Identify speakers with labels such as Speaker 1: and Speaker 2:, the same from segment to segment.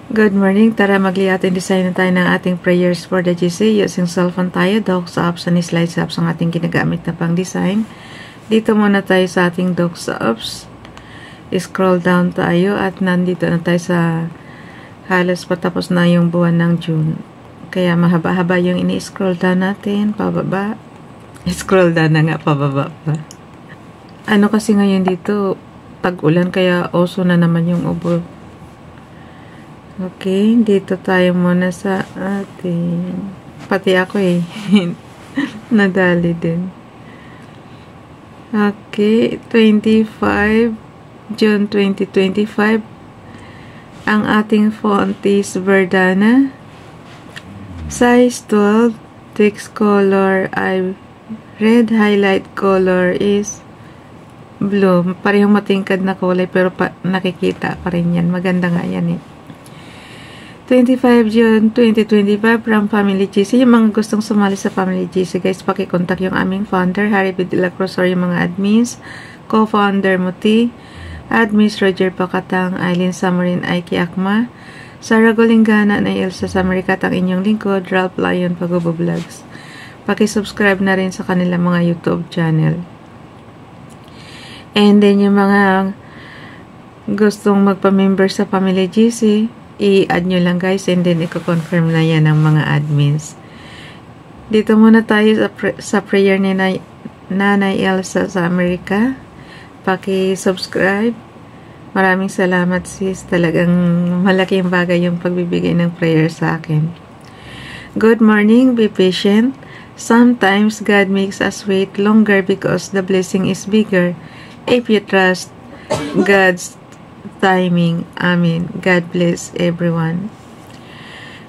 Speaker 1: Good morning. Tara magliatin design na tayo ng ating prayers for the GC. Using cellphone tayo, docs apps and slides apps ang ating ginagamit na pang design. Dito muna tayo sa ating docs apps. Scroll down tayo at nandito na tayo sa halos patapos na yung buwan ng June. Kaya mahaba-haba yung ini-scroll down natin, pababa. Scroll down na nga, pababa pa. Ano kasi ngayon dito, tag-ulan kaya oso na naman yung ubo. Okay, dito tayo muna sa ating, pati ako nadali din. Okay, 25 June 2025. Ang ating font is Verdana. Size 12. Text color ay red. Highlight color is blue. Parehong matingkad na kulay pero nakikita pa rin yan. Maganda nga yan 25 June 2025 from Family GC. Yung mga gustong sumali sa Family GC, guys, pakikontak yung aming founder, Harry B. De La Cruz, or yung mga admins, co-founder Muti, admins Roger Pacatang, Eileen Samarin, Aiki Akma, Sarah Golingana, na Elsa Samaricat, ang inyong lingkod, Ralph Lion, Pagobo Vlogs. Pakisubscribe na rin sa kanilang mga YouTube channel. And then yung mga gustong magpa-member sa Family GC, i-add nyo lang, guys, and then i-confirm na yan ng mga admins. Dito muna tayo sa prayer ni Nanay Elsa sa Amerika. Paki-subscribe. Maraming salamat, sis. Talagang malaking bagay yung pagbibigay ng prayer sa akin. Good morning. Be patient. Sometimes God makes us wait longer because the blessing is bigger. If you trust God's timing. Amen. God bless everyone.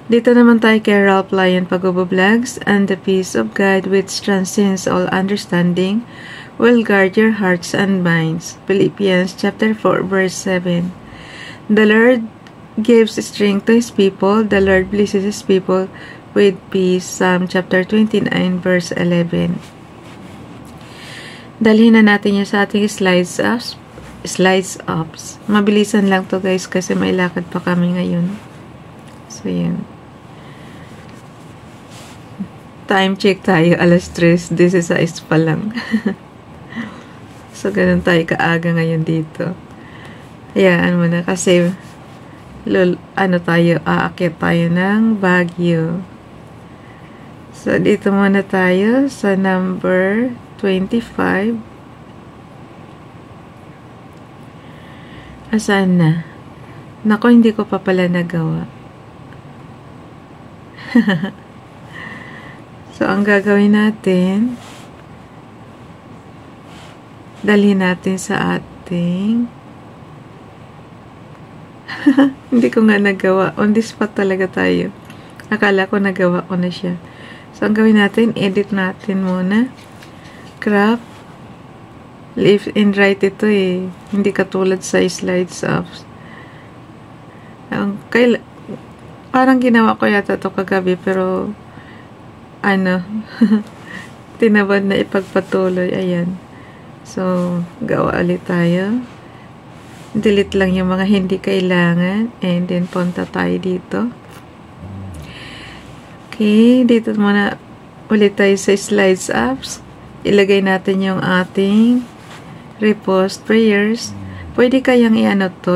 Speaker 1: Dito naman tayo kay Ralph Lion Pagobo Vlogs. And the peace of God which transcends all understanding will guard your hearts and minds. Philippians chapter 4 verse 7. The Lord gives strength to His people. The Lord blesses His people with peace. Psalm chapter 29 verse 11. Dalhin na natin yung sa ating slides ups. Mabilisan lang to, guys, kasi may lakad pa kami ngayon. So, yan. Time check tayo. Alas 3:16 pa lang. So, ganun tayo kaaga ngayon dito. Hayaan mo na kasi aakyat tayo ng Baguio. So, dito muna tayo sa number 25. Asan na? Nako, hindi ko pa pala nagawa. So, ang gagawin natin, dalhin natin sa ating hindi ko nga nagawa. On the spot talaga tayo. Akala ko nagawa ko na siya. So, ang gawin natin, edit natin muna. Craft. Left and right ito hindi katulad sa slides apps. Parang ginawa ko yata ito kagabi pero tinabad na ipagpatuloy. Ayan. So, gawa ulit tayo. Delete lang yung mga hindi kailangan and then punta tayo dito. Okay, dito muna ulit tayo sa slides apps. Ilagay natin yung ating repost prayers. Pwede kayang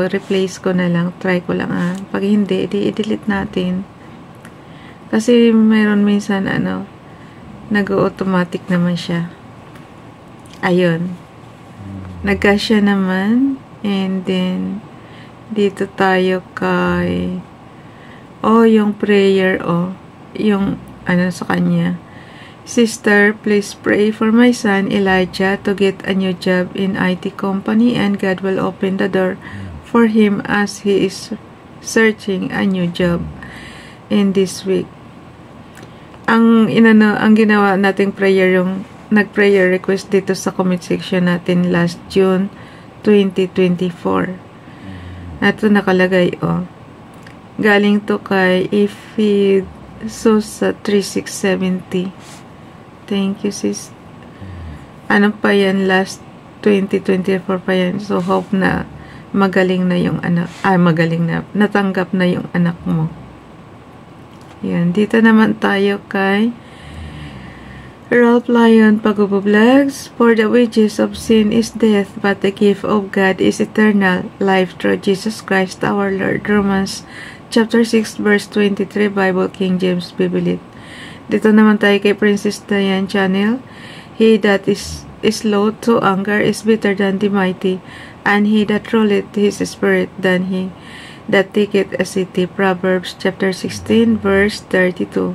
Speaker 1: replace ko na lang. Try ko lang Pag hindi, i-delete natin. Kasi meron minsan nag-automatic naman siya. Ayun. Nagkasya naman. And then, dito tayo kay yung prayer yung sa kanya. Sister, please pray for my son Elijah to get a new job in IT company and God will open the door for him as he is searching a new job in this week. Ang ginawa nating prayer, yung nag-prayer request dito sa comment section natin last June 2024. Ito nakalagay galing to kay Susa 3670. Thank you, sis. Ano pa yan? Last 2024 pa yan. So, hope na magaling na yung anak, magaling na, natanggap na yung anak mo. Yan, dito naman tayo kay Ralph Lyon Pagubublags. For the wages of sin is death, but the gift of God is eternal life through Jesus Christ our Lord. Romans chapter 6 verse 23, Bible King James Bible. Dito naman tayo kay Princess Diane Channel. He that is slow to anger is better than the mighty, and he that ruleth his spirit than he that taketh a city. Proverbs chapter 16 verse 32.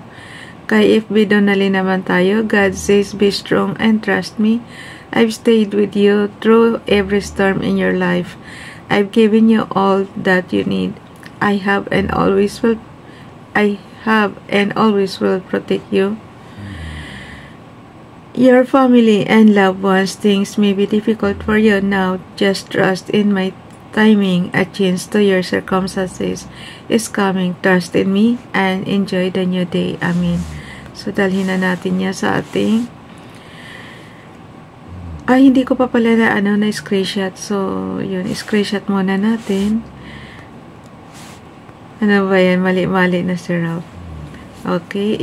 Speaker 1: Kay FB Donnelly naman tayo. God says, be strong and trust me. I've stayed with you through every storm in your life. I've given you all that you need. I have and always will protect you. Your family and loved ones, things may be difficult for you now. Just trust in my timing. A change to your circumstances is coming. Trust in me and enjoy the new day. Amen. So, dalhin na natin niya sa ating hindi ko pa pala na screenshot. So, yun, screenshot muna natin. Ano ba yan? Mali-mali na si Ralph. Okay,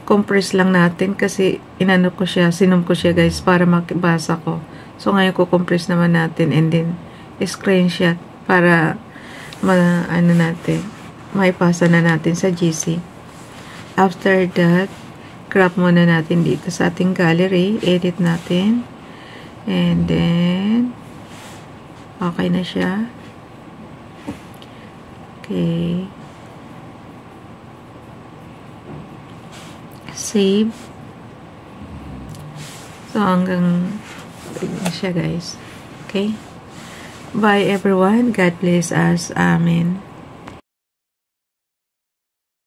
Speaker 1: compress lang natin kasi inano ko siya, sinom ko siya guys para makibasa ko. So, ngayon ko compress naman natin and then screenshot para maipasa na natin sa GC. After that, crop muna natin dito sa ating gallery. Edit natin. And then, okay na siya. Okay. Save. So, hanggang na siya guys. Okay. Bye everyone. God bless us. Amen.